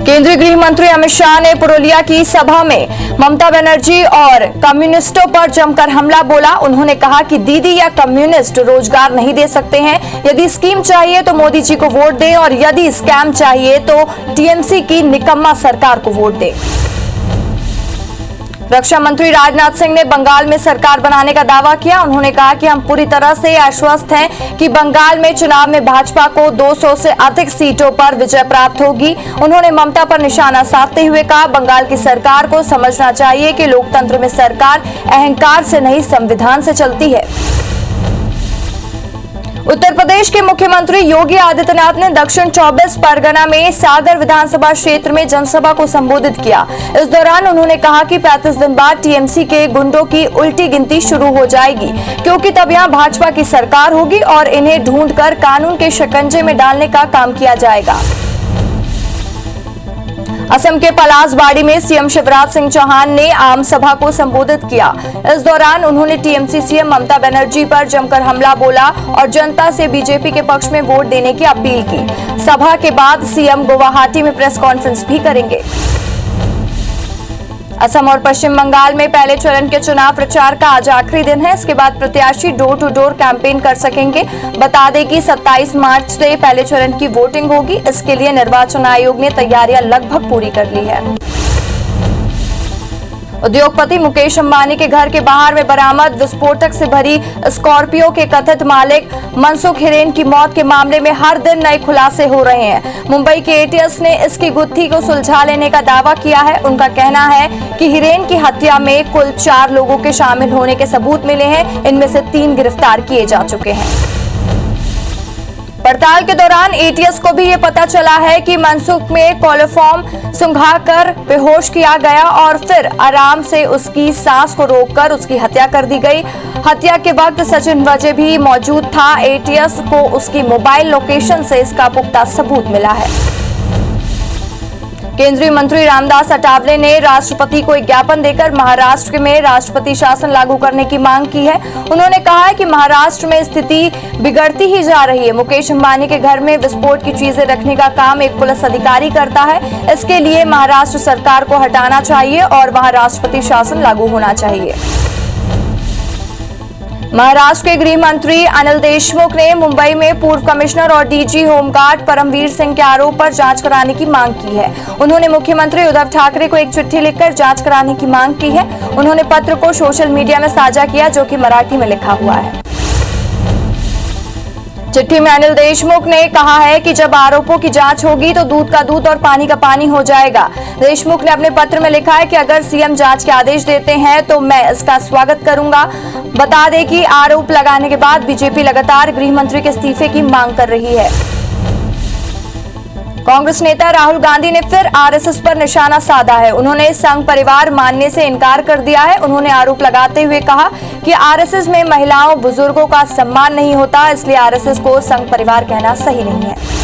केंद्रीय गृह मंत्री अमित शाह ने पुरुलिया की सभा में ममता बनर्जी और कम्युनिस्टों पर जमकर हमला बोला। उन्होंने कहा कि दीदी या कम्युनिस्ट रोजगार नहीं दे सकते हैं। यदि स्कीम चाहिए तो मोदी जी को वोट दें और यदि स्कैम चाहिए तो टीएमसी की निकम्मा सरकार को वोट दें। रक्षा मंत्री राजनाथ सिंह ने बंगाल में सरकार बनाने का दावा किया। उन्होंने कहा कि हम पूरी तरह से आश्वस्त हैं कि बंगाल में चुनाव में भाजपा को 200 से अधिक सीटों पर विजय प्राप्त होगी। उन्होंने ममता पर निशाना साधते हुए कहा, बंगाल की सरकार को समझना चाहिए कि लोकतंत्र में सरकार अहंकार से नहीं संविधान से चलती है। उत्तर प्रदेश के मुख्यमंत्री योगी आदित्यनाथ ने दक्षिण 24 परगना में सागर विधानसभा क्षेत्र में जनसभा को संबोधित किया। इस दौरान उन्होंने कहा कि 35 दिन बाद टीएमसी के गुंडों की उल्टी गिनती शुरू हो जाएगी, क्योंकि तब यहां भाजपा की सरकार होगी और इन्हें ढूंढकर कानून के शिकंजे में डालने का काम किया जाएगा। असम के पलासबाड़ी में सीएम शिवराज सिंह चौहान ने आम सभा को संबोधित किया। इस दौरान उन्होंने टीएमसी सीएम ममता बनर्जी पर जमकर हमला बोला और जनता से बीजेपी के पक्ष में वोट देने की अपील की। सभा के बाद सीएम गुवाहाटी में प्रेस कॉन्फ्रेंस भी करेंगे। असम और पश्चिम बंगाल में पहले चरण के चुनाव प्रचार का आज आखिरी दिन है। इसके बाद प्रत्याशी डोर टू डोर कैंपेन कर सकेंगे। बता दें कि 27 मार्च से पहले चरण की वोटिंग होगी। इसके लिए निर्वाचन आयोग ने तैयारियां लगभग पूरी कर ली है। उद्योगपति मुकेश अंबानी के घर के बाहर में बरामद विस्फोटक से भरी स्कॉर्पियो के कथित मालिक मनसुख हिरेन की मौत के मामले में हर दिन नए खुलासे हो रहे हैं। मुंबई के एटीएस ने इसकी गुत्थी को सुलझा लेने का दावा किया है। उनका कहना है कि हिरेन की हत्या में कुल 4 लोगों के शामिल होने के सबूत मिले हैं। इनमें से 3 गिरफ्तार किए जा चुके हैं। पड़ताल के दौरान एटीएस को भी ये पता चला है कि मनसुख में कोलोफॉर्म सुंघाकर बेहोश किया गया और फिर आराम से उसकी सांस को रोककर उसकी हत्या कर दी गई। हत्या के वक्त सचिन वजय भी मौजूद था। एटीएस को उसकी मोबाइल लोकेशन से इसका पुख्ता सबूत मिला है। केंद्रीय मंत्री रामदास अठावले ने राष्ट्रपति को एक ज्ञापन देकर महाराष्ट्र में राष्ट्रपति शासन लागू करने की मांग की है। उन्होंने कहा है कि महाराष्ट्र में स्थिति बिगड़ती ही जा रही है। मुकेश अंबानी के घर में विस्फोट की चीजें रखने का काम एक पुलिस अधिकारी करता है। इसके लिए महाराष्ट्र सरकार को हटाना चाहिए और वहां राष्ट्रपति शासन लागू होना चाहिए। महाराष्ट्र के गृह मंत्री अनिल देशमुख ने मुंबई में पूर्व कमिश्नर और डीजी होमगार्ड परमवीर सिंह के आरोप पर जांच कराने की मांग की है। उन्होंने मुख्यमंत्री उद्धव ठाकरे को एक चिट्ठी लिखकर जांच कराने की मांग की है। उन्होंने पत्र को सोशल मीडिया में साझा किया, जो कि मराठी में लिखा हुआ है। चिट्ठी में अनिल देशमुख ने कहा है कि जब आरोपों की जांच होगी तो दूध का दूध और पानी का पानी हो जाएगा। देशमुख ने अपने पत्र में लिखा है कि अगर सीएम जांच के आदेश देते हैं तो मैं इसका स्वागत करूंगा। बता दें कि आरोप लगाने के बाद बीजेपी लगातार गृह मंत्री के इस्तीफे की मांग कर रही है। कांग्रेस नेता राहुल गांधी ने फिर आरएसएस पर निशाना साधा है। उन्होंने संघ परिवार मानने से इनकार कर दिया है। उन्होंने आरोप लगाते हुए कहा कि आरएसएस में महिलाओं बुजुर्गों का सम्मान नहीं होता, इसलिए आरएसएस को संघ परिवार कहना सही नहीं है।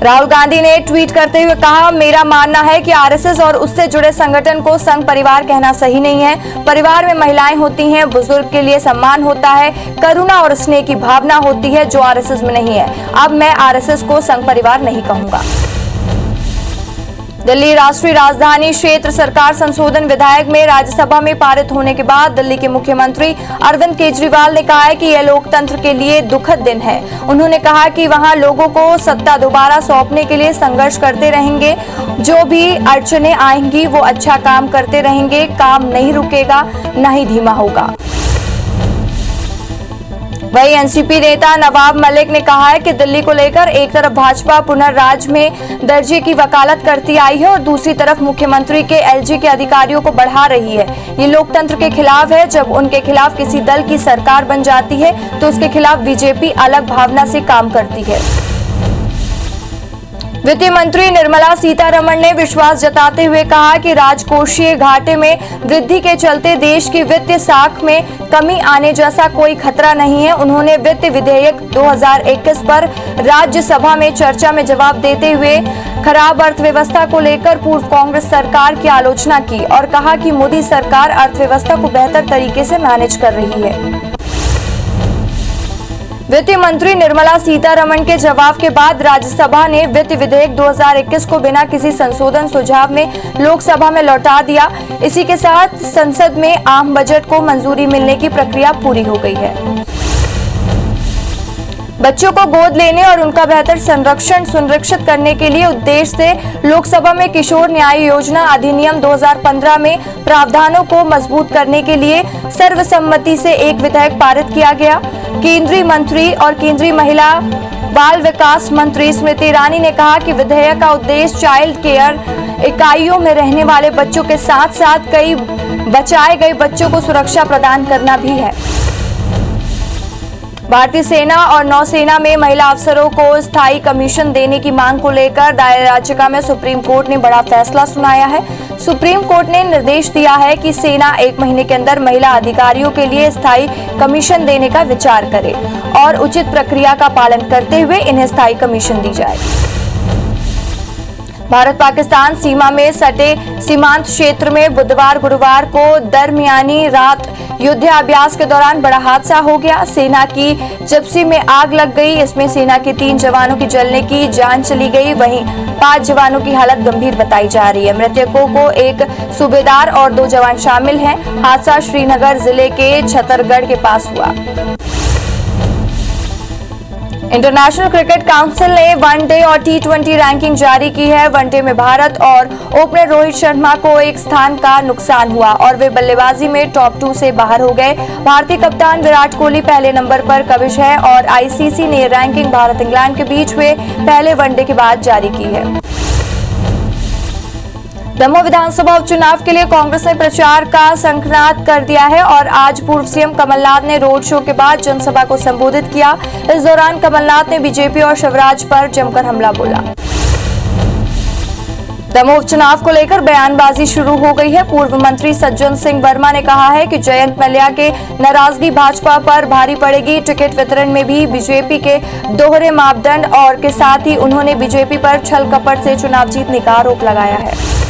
राहुल गांधी ने ट्वीट करते हुए कहा, मेरा मानना है कि आरएसएस और उससे जुड़े संगठन को संघ परिवार कहना सही नहीं है। परिवार में महिलाएं होती हैं, बुजुर्ग के लिए सम्मान होता है, करुणा और स्नेह की भावना होती है, जो आरएसएस में नहीं है। अब मैं आरएसएस को संघ परिवार नहीं कहूंगा। दिल्ली राष्ट्रीय राजधानी क्षेत्र सरकार संशोधन विधेयक में राज्यसभा में पारित होने के बाद दिल्ली के मुख्यमंत्री अरविंद केजरीवाल ने कहा है कि यह लोकतंत्र के लिए दुखद दिन है। उन्होंने कहा कि वहां लोगों को सत्ता दोबारा सौंपने के लिए संघर्ष करते रहेंगे। जो भी अड़चनें आएंगी वो अच्छा काम करते रहेंगे। काम नहीं रुकेगा, न ही धीमा होगा। वहीं एनसीपी नेता नवाब मलिक ने कहा है कि दिल्ली को लेकर एक तरफ भाजपा पुनर्राज्य में दर्जे की वकालत करती आई है और दूसरी तरफ मुख्यमंत्री के एलजी के अधिकारियों को बढ़ा रही है। ये लोकतंत्र के खिलाफ है। जब उनके खिलाफ किसी दल की सरकार बन जाती है तो उसके खिलाफ बीजेपी अलग भावना से काम करती है। वित्त मंत्री निर्मला सीतारमण ने विश्वास जताते हुए कहा कि राजकोषीय घाटे में वृद्धि के चलते देश की वित्तीय साख में कमी आने जैसा कोई खतरा नहीं है। उन्होंने वित्त विधेयक 2021 पर राज्यसभा में चर्चा में जवाब देते हुए खराब अर्थव्यवस्था को लेकर पूर्व कांग्रेस सरकार की आलोचना की और कहा कि मोदी सरकार अर्थव्यवस्था को बेहतर तरीके से मैनेज कर रही है। वित्त मंत्री निर्मला सीतारमण के जवाब के बाद राज्यसभा ने वित्त विधेयक 2021 को बिना किसी संशोधन सुझाव में लोकसभा में लौटा दिया। इसी के साथ संसद में आम बजट को मंजूरी मिलने की प्रक्रिया पूरी हो गई है। बच्चों को गोद लेने और उनका बेहतर संरक्षण सुनिश्चित करने के लिए उद्देश्य से लोकसभा में किशोर न्याय योजना अधिनियम 2015 में प्रावधानों को मजबूत करने के लिए सर्वसम्मति से एक विधेयक पारित किया गया। केंद्रीय मंत्री और केंद्रीय महिला बाल विकास मंत्री स्मृति ईरानी ने कहा कि विधेयक का उद्देश्य चाइल्ड केयर इकाइयों में रहने वाले बच्चों के साथ साथ कई बचाए गए बच्चों को सुरक्षा प्रदान करना भी है। भारतीय सेना और नौसेना में महिला अफसरों को स्थायी कमीशन देने की मांग को लेकर दायर याचिका में सुप्रीम कोर्ट ने बड़ा फैसला सुनाया है। सुप्रीम कोर्ट ने निर्देश दिया है कि सेना 1 महीने के अंदर महिला अधिकारियों के लिए स्थायी कमीशन देने का विचार करे और उचित प्रक्रिया का पालन करते हुए इन्हें स्थायी कमीशन दी जाए। भारत पाकिस्तान सीमा में सटे सीमांत क्षेत्र में बुधवार गुरुवार को दरमियानी रात युद्धाभ्यास के दौरान बड़ा हादसा हो गया। सेना की जिप्सी में आग लग गई। इसमें सेना के 3 जवानों की जलने की जान चली गई। वहीं 5 जवानों की हालत गंभीर बताई जा रही है। मृतकों को एक सूबेदार और 2 जवान शामिल हैं। हादसा श्रीनगर जिले के छतरगढ़ के पास हुआ। इंटरनेशनल क्रिकेट काउंसिल ने वनडे और T20 रैंकिंग जारी की है। वनडे में भारत और ओपनर रोहित शर्मा को एक स्थान का नुकसान हुआ और वे बल्लेबाजी में टॉप 2 से बाहर हो गए। भारतीय कप्तान विराट कोहली पहले नंबर पर कविश है और आईसीसी ने रैंकिंग भारत इंग्लैंड के बीच हुए पहले वनडे के बाद जारी की है। दमोह विधानसभा उपचुनाव के लिए कांग्रेस ने प्रचार का शंखनाद कर दिया है और आज पूर्व सीएम कमलनाथ ने रोड शो के बाद जनसभा को संबोधित किया। इस दौरान कमलनाथ ने बीजेपी और शिवराज पर जमकर हमला बोला। दमोह उपचुनाव को लेकर बयानबाजी शुरू हो गई है। पूर्व मंत्री सज्जन सिंह वर्मा ने कहा है कि जयंत मल्ल्या के नाराजगी भाजपा पर भारी पड़ेगी। टिकट वितरण में भी बीजेपी के दोहरे मापदंड और के साथ ही उन्होंने बीजेपी पर छल कपट से चुनाव जीतने का आरोप लगाया है।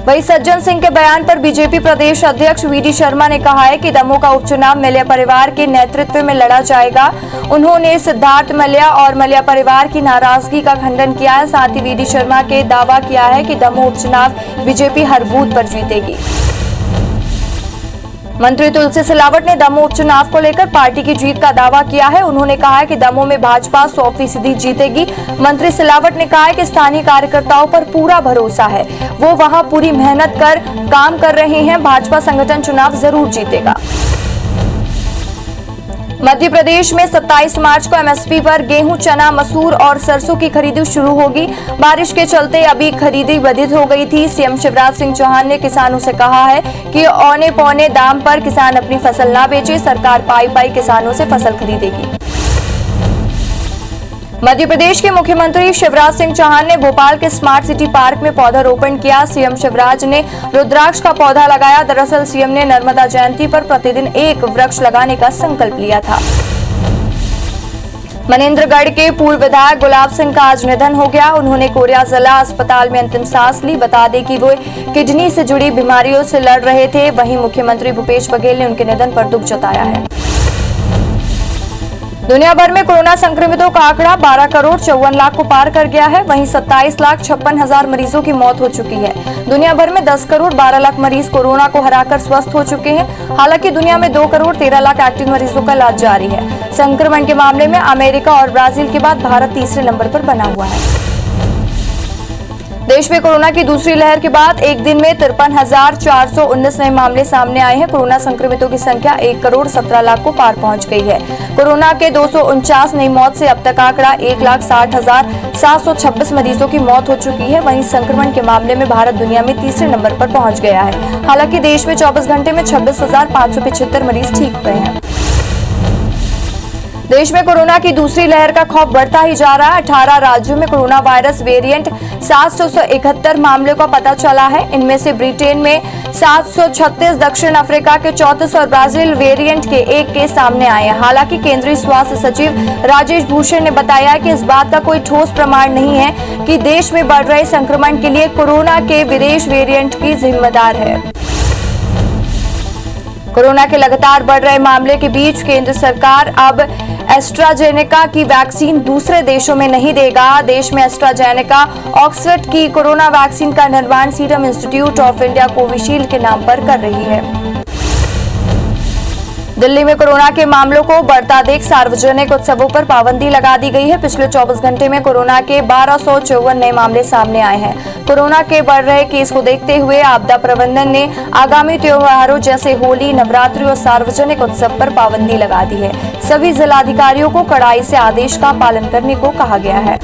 वहीं सज्जन सिंह के बयान पर बीजेपी प्रदेश अध्यक्ष वीडी शर्मा ने कहा है कि दमोह का उपचुनाव मल्ल्या परिवार के नेतृत्व में लड़ा जाएगा। उन्होंने सिद्धार्थ मल्ल्या और मल्ल्या परिवार की नाराजगी का खंडन किया है। साथ ही वीडी शर्मा के दावा किया है कि दमोह उपचुनाव बीजेपी हर बूथ पर जीतेगी। मंत्री तुलसी सिलावट ने दमोह उपचुनाव को लेकर पार्टी की जीत का दावा किया है। उन्होंने कहा कि दमोह में भाजपा 100% जीतेगी। मंत्री सिलावट ने कहा है कि स्थानीय कार्यकर्ताओं पर पूरा भरोसा है, वो वहां पूरी मेहनत कर काम कर रहे हैं। भाजपा संगठन चुनाव जरूर जीतेगा। मध्य प्रदेश में 27 मार्च को एमएसपी पर गेहूं, चना, मसूर और सरसों की खरीदी शुरू होगी। बारिश के चलते अभी खरीदी बाधित हो गई थी। सीएम शिवराज सिंह चौहान ने किसानों से कहा है कि औने पौने दाम पर किसान अपनी फसल ना बेचे। सरकार पाई किसानों से फसल खरीदेगी। मध्य प्रदेश के मुख्यमंत्री शिवराज सिंह चौहान ने भोपाल के स्मार्ट सिटी पार्क में पौधारोपण किया। सीएम शिवराज ने रुद्राक्ष का पौधा लगाया। दरअसल सीएम ने नर्मदा जयंती पर प्रतिदिन 1 वृक्ष लगाने का संकल्प लिया था। मनेंद्रगढ़ के पूर्व विधायक गुलाब सिंह का आज निधन हो गया। उन्होंने कोरिया जिला अस्पताल में अंतिम सांस ली। बता दें कि वो किडनी से जुड़ी बीमारियों से लड़ रहे थे। वहीं मुख्यमंत्री भूपेश बघेल ने उनके निधन पर दुख जताया है। दुनिया भर में कोरोना संक्रमितों का आंकड़ा 12 करोड़ 54 लाख को पार कर गया है। वहीं 27,56,000 मरीजों की मौत हो चुकी है। दुनिया भर में 10 करोड़ 12 लाख मरीज कोरोना को हराकर स्वस्थ हो चुके हैं। हालांकि दुनिया में 2 करोड़ 13 लाख एक्टिव मरीजों का इलाज जारी है। संक्रमण के मामले में अमेरिका और ब्राजील के बाद भारत तीसरे नंबर पर बना हुआ है। देश में कोरोना की दूसरी लहर के बाद एक दिन में 53,419 नए मामले सामने आए हैं। कोरोना संक्रमितों की संख्या 1 करोड़ 17 लाख को पार पहुंच गई है। कोरोना के 249 नई मौत से अब तक आंकड़ा 1,60,726 मरीजों की मौत हो चुकी है। वहीं संक्रमण के मामले में भारत दुनिया में तीसरे नंबर पर पहुंच गया है। हालांकि देश में 24 घंटे में 26,575 मरीज ठीक हुए हैं। देश में कोरोना की दूसरी लहर का खौफ बढ़ता ही जा रहा है। 18 राज्यों में कोरोना वायरस वेरिएंट 771 मामलों का पता चला है। इनमें से ब्रिटेन में 736, दक्षिण अफ्रीका के 34 और ब्राजील वेरिएंट के 1 केस सामने आए हैं। हालांकि केंद्रीय स्वास्थ्य सचिव राजेश भूषण ने बताया कि इस बात का कोई ठोस प्रमाण नहीं है कि देश में बढ़ रहे संक्रमण के लिए कोरोना के विदेश वेरिएंट की जिम्मेदार है। कोरोना के लगातार बढ़ रहे मामले के बीच केंद्र सरकार अब एस्ट्राजेनेका की वैक्सीन दूसरे देशों में नहीं देगा। देश में एस्ट्राजेनेका ऑक्सफोर्ड की कोरोना वैक्सीन का निर्माण serum institute of India Covishield के नाम पर कर रही है। दिल्ली में कोरोना के मामलों को बढ़ता देख सार्वजनिक उत्सवों पर पाबंदी लगा दी गई है। पिछले 24 घंटे में कोरोना के 1254 नए मामले सामने आए हैं। कोरोना के बढ़ रहे केस को देखते हुए आपदा प्रबंधन ने आगामी त्योहारों जैसे होली, नवरात्रि और सार्वजनिक उत्सव पर पाबंदी लगा दी है। सभी जिलाधिकारियों को कड़ाई से आदेश का पालन करने को कहा गया है।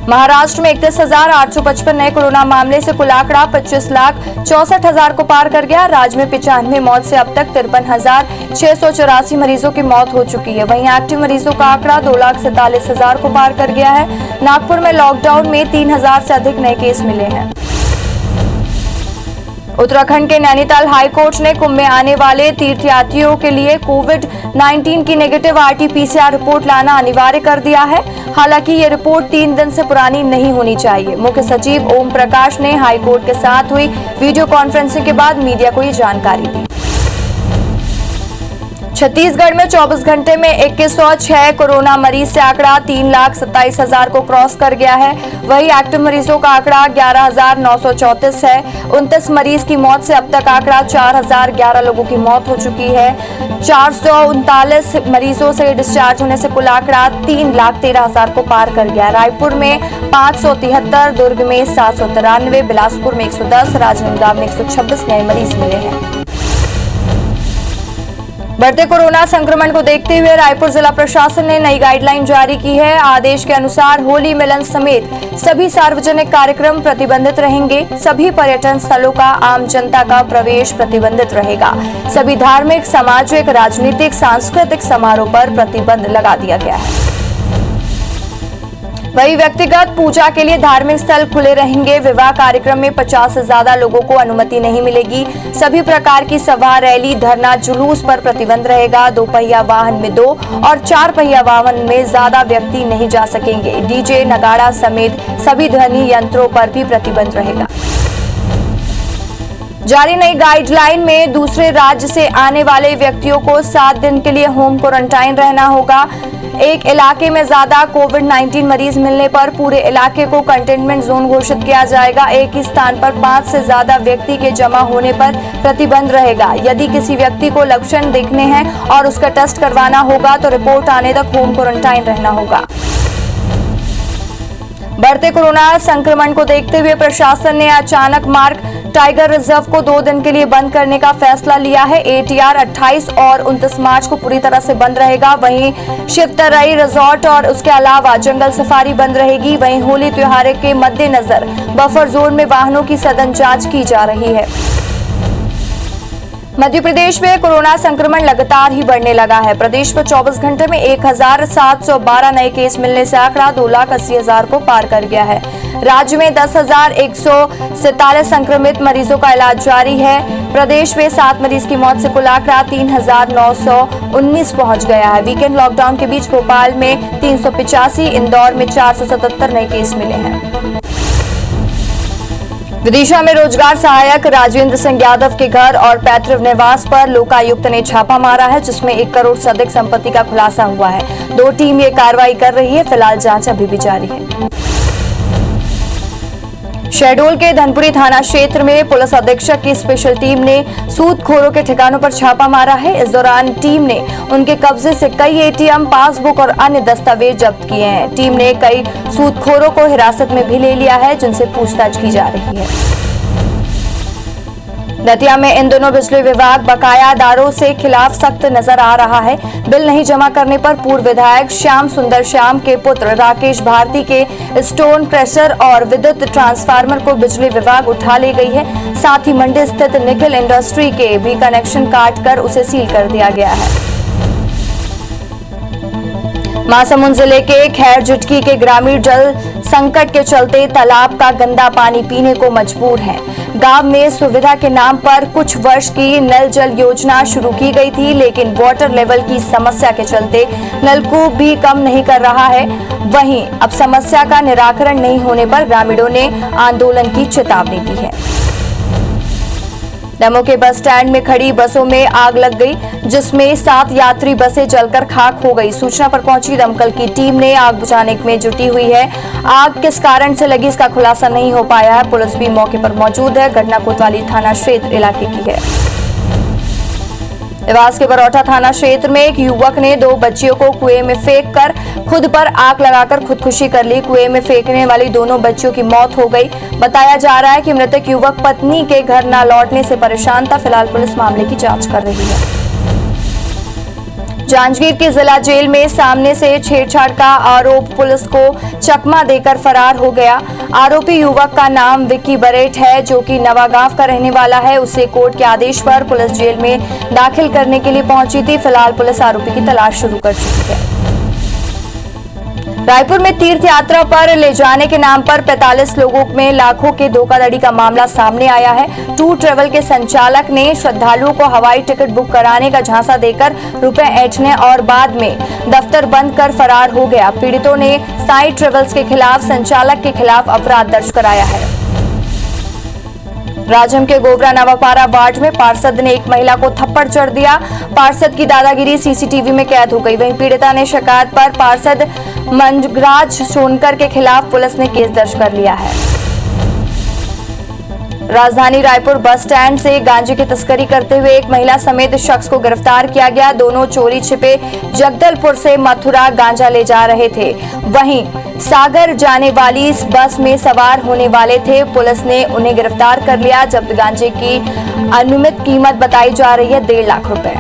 महाराष्ट्र में 31,855 नए कोरोना मामले से कुल आंकड़ा 25,64,000 को पार कर गया। राज्य में 95 मौत से अब तक 53,684 मरीजों की मौत हो चुकी है। वहीं एक्टिव मरीजों का आंकड़ा 2,47,000 को पार कर गया है। नागपुर में लॉकडाउन में 3,000 से अधिक नए केस मिले हैं। उत्तराखंड के नैनीताल हाईकोर्ट ने कुंभ में आने वाले तीर्थयात्रियों के लिए कोविड-19 की नेगेटिव आरटी-पीसीआर रिपोर्ट लाना अनिवार्य कर दिया है। हालांकि ये रिपोर्ट 3 दिन से पुरानी नहीं होनी चाहिए। मुख्य सचिव ओम प्रकाश ने हाईकोर्ट के साथ हुई वीडियो कॉन्फ्रेंसिंग के बाद मीडिया को ये जानकारी दी। छत्तीसगढ़ में 24 घंटे में 2106 कोरोना मरीज से आंकड़ा 3,27,000 को क्रॉस कर गया है। वहीं एक्टिव मरीजों का आंकड़ा 11,934 है। 29 मरीज की मौत से अब तक आंकड़ा 4,011 लोगों की मौत हो चुकी है। 439 मरीजों से डिस्चार्ज होने से कुल आंकड़ा 3,13,000 को पार कर गया। रायपुर में 573, दुर्ग में 793, बिलासपुर में 110, राजनांदगांव में 126 नए मरीज मिले हैं। बढ़ते कोरोना संक्रमण को देखते हुए रायपुर जिला प्रशासन ने नई गाइडलाइन जारी की है। आदेश के अनुसार होली मिलन समेत सभी सार्वजनिक कार्यक्रम प्रतिबंधित रहेंगे। सभी पर्यटन स्थलों का आम जनता का प्रवेश प्रतिबंधित रहेगा। सभी धार्मिक, सामाजिक, राजनीतिक, सांस्कृतिक समारोह पर प्रतिबंध लगा दिया गया है। वही व्यक्तिगत पूजा के लिए धार्मिक स्थल खुले रहेंगे। विवाह कार्यक्रम में 50 से ज्यादा लोगों को अनुमति नहीं मिलेगी। सभी प्रकार की सभा, रैली, धरना, जुलूस पर प्रतिबंध रहेगा। 2 पहिया वाहन में 2 और 4 पहिया वाहन में ज्यादा व्यक्ति नहीं जा सकेंगे। डीजे, नगाड़ा समेत सभी ध्वनि यंत्रों पर भी प्रतिबंध रहेगा। जारी नई गाइडलाइन में दूसरे राज्य से आने वाले व्यक्तियों को 7 दिन के लिए होम क्वारंटाइन रहना होगा। एक इलाके में ज्यादा कोविड-19 मरीज मिलने पर पूरे इलाके को कंटेनमेंट जोन घोषित किया जाएगा। एक ही स्थान पर 5 से ज्यादा व्यक्ति के जमा होने पर प्रतिबंध रहेगा। यदि किसी व्यक्ति को लक्षण दिखने हैं और उसका टेस्ट करवाना होगा तो रिपोर्ट आने तक होम क्वारंटाइन रहना होगा। बढ़ते कोरोना संक्रमण को देखते हुए प्रशासन ने अचानक मार्ग टाइगर रिजर्व को 2 दिन के लिए बंद करने का फैसला लिया है। एटीआर 28 और 29 मार्च को पूरी तरह से बंद रहेगा। वहीं शिवतराई रिजॉर्ट और उसके अलावा जंगल सफारी बंद रहेगी। वहीं होली त्योहार के मद्देनजर बफर जोन में वाहनों की सघन जांच की जा रही है। मध्य प्रदेश में कोरोना संक्रमण लगातार ही बढ़ने लगा है। प्रदेश में 24 घंटे में 1,712 नए केस मिलने से आंकड़ा 2,80,000 को पार कर गया है। राज्य में 10,147 संक्रमित मरीजों का इलाज जारी है। प्रदेश में 7 मरीज की मौत से कुल आंकड़ा 3,919 पहुंच गया है। वीकेंड लॉकडाउन के बीच भोपाल में 385, इंदौर में 477 नए केस मिले हैं। विदिशा में रोजगार सहायक राजेंद्र सिंह यादव के घर और पैतृक निवास पर लोकायुक्त ने छापा मारा है, जिसमें 1 करोड़ से अधिक संपत्ति का खुलासा हुआ है। 2 टीम ये कार्रवाई कर रही है। फिलहाल जांच अभी भी जारी है। शहडोल के धनपुरी थाना क्षेत्र में पुलिस अधीक्षक की स्पेशल टीम ने सूदखोरों के ठिकानों पर छापा मारा है। इस दौरान टीम ने उनके कब्जे से कई एटीएम, पासबुक और अन्य दस्तावेज जब्त किए हैं। टीम ने कई सूदखोरों को हिरासत में भी ले लिया है, जिनसे पूछताछ की जा रही है। दतिया में इन दिनों बिजली विभाग बकायादारों से खिलाफ सख्त नजर आ रहा है। बिल नहीं जमा करने पर पूर्व विधायक श्याम सुंदर श्याम के पुत्र राकेश भारती के स्टोन क्रेशर और विद्युत ट्रांसफार्मर को बिजली विभाग उठा ले गई है। साथ ही मंडी स्थित निखिल इंडस्ट्री के भी कनेक्शन काट कर उसे सील कर दिया गया है। महासमुंद जिले के खैर जुटकी के ग्रामीण जल संकट के चलते तालाब का गंदा पानी पीने को मजबूर हैं। गांव में सुविधा के नाम पर कुछ वर्ष की नल जल योजना शुरू की गई थी, लेकिन वाटर लेवल की समस्या के चलते नलकूप भी कम नहीं कर रहा है। वहीं अब समस्या का निराकरण नहीं होने पर ग्रामीणों ने आंदोलन की चेतावनी दी है। दमोह के बस स्टैंड में खड़ी बसों में आग लग गई, जिसमें 7 यात्री बसें जलकर खाक हो गई। सूचना पर पहुंची दमकल की टीम ने आग बुझाने में जुटी हुई है। आग किस कारण से लगी इसका खुलासा नहीं हो पाया है। पुलिस भी मौके पर मौजूद है। घटना कोतवाली थाना क्षेत्र इलाके की है। देवास के बरौठा थाना क्षेत्र में एक युवक ने 2 बच्चियों को कुएं में फेंक कर खुद पर आग लगाकर खुदकुशी कर ली। कुएं में फेंकने वाली दोनों बच्चियों की मौत हो गई। बताया जा रहा है कि मृतक युवक पत्नी के घर न लौटने से परेशान था। फिलहाल पुलिस मामले की जांच कर रही है। जांजगीर की जिला जेल में सामने से छेड़छाड़ का आरोप पुलिस को चकमा देकर फरार हो गया। आरोपी युवक का नाम विक्की बरेट है, जो कि नवागांव का रहने वाला है। उसे कोर्ट के आदेश पर पुलिस जेल में दाखिल करने के लिए पहुंची थी। फिलहाल पुलिस आरोपी की तलाश शुरू कर चुकी है। रायपुर में तीर्थ यात्रा पर ले जाने के नाम पर 45 लोगों में लाखों के धोखाधड़ी का मामला सामने आया है। टूर ट्रेवल के संचालक ने श्रद्धालुओं को हवाई टिकट बुक कराने का झांसा देकर रुपए ऐंठने और बाद में दफ्तर बंद कर फरार हो गया। पीड़ितों ने साई ट्रेवल्स के खिलाफ संचालक के खिलाफ अपराध दर्ज कराया है। राजम के गोबरा नवापारा वार्ड में पार्षद ने एक महिला को थप्पड़ जड़ दिया। पार्षद की दादागिरी सीसीटीवी में कैद हो गई। वहीं पीड़िता ने शिकायत पर पार्षद मंजराज सोनकर के खिलाफ पुलिस ने केस दर्ज कर लिया है। राजधानी रायपुर बस स्टैंड से गांजे की तस्करी करते हुए एक महिला समेत शख्स को गिरफ्तार किया गया। दोनों चोरी छिपे जगदलपुर से मथुरा गांजा ले जा रहे थे। वहीं सागर जाने वाली इस बस में सवार होने वाले थे। पुलिस ने उन्हें गिरफ्तार कर लिया। जब्त गांजे की अनुमानित कीमत बताई जा रही है 1.5 लाख रुपए।